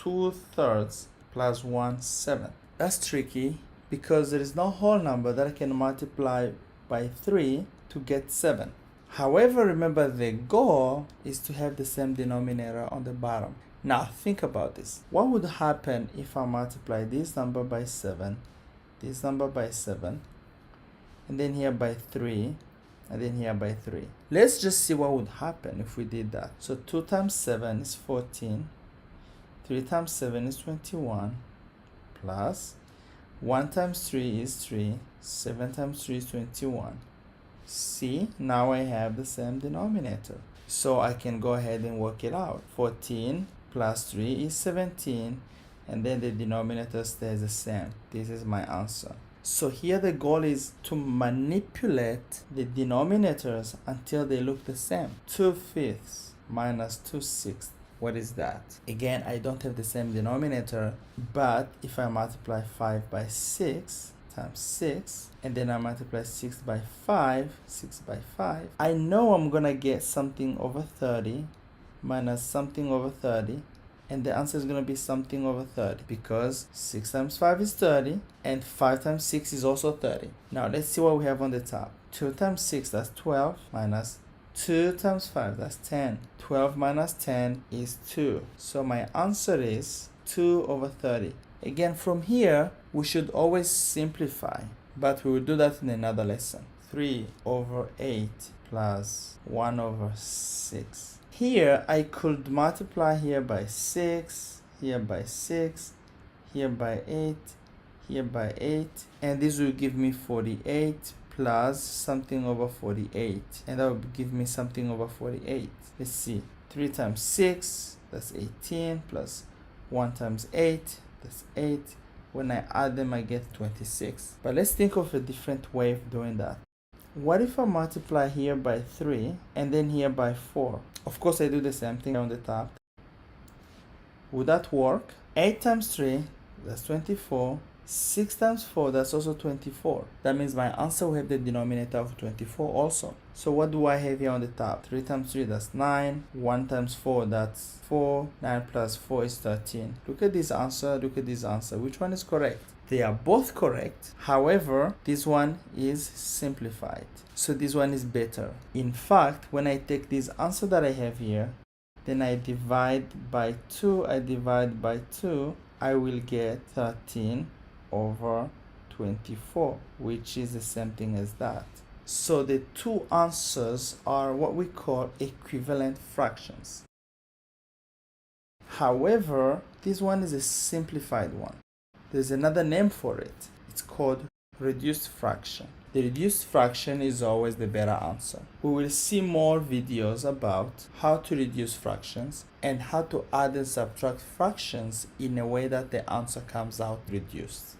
2/3 plus 1/7. That's tricky because there is no whole number that I can multiply by 3 to get 7. However, remember the goal is to have the same denominator on the bottom. Now think about this. What would happen if I multiply this number by 7, this number by 7, and then here by 3, and then here by 3? Let's just see what would happen if we did that. So 2 times 7 is 14, 3 times 7 is 21, plus 1 times 3 is 3, 7 times 3 is 21. See, now I have the same denominator. So I can go ahead and work it out. 14 plus 3 is 17, and then the denominator stays the same. This is my answer. So here the goal is to manipulate the denominators until they look the same. 2/5 minus 2/6. What is that? Again, I don't have the same denominator, but if I multiply 5 by 6 times 6, and then I multiply 6 by 5, 6 by 5, I know I'm gonna get something over 30 minus something over 30, and the answer is going to be something over 30 because 6 times 5 is 30 and 5 times 6 is also 30. Now let's see what we have on the top. 2 times 6, that's 12, minus 2 times 5, that's 10. 12 minus 10 is 2. So my answer is 2 over 30. Again, from here, we should always simplify, but we will do that in another lesson. 3 over 8 plus 1 over 6. Here, I could multiply here by 6, here by 6, here by 8, here by 8, and this will give me 48 plus something over 48, and that will give me something over 48. Let's see, 3 times 6, that's 18, plus 1 times 8, that's 8. When I add them, I get 26. But let's think of a different way of doing that. What if I multiply here by 3 and then here by 4? Of course, I do the same thing on the top. Would that work? 8 times 3, that's 24. 6 times 4, that's also 24. That means my answer will have the denominator of 24 also. So what do I have here on the top? 3 times 3, that's 9. 1 times 4, that's 4. 9 plus 4 is 13. Look at this answer, look at this answer. Which one is correct? They are both correct. However, this one is simplified. So this one is better. In fact, when I take this answer that I have here, then I divide by 2, I will get 13 over 24, which is the same thing as that. So the two answers are what we call equivalent fractions. However, this one is a simplified one. There's another name for it. It's called reduced fraction. The reduced fraction is always the better answer. We will see more videos about how to reduce fractions and how to add and subtract fractions in a way that the answer comes out reduced.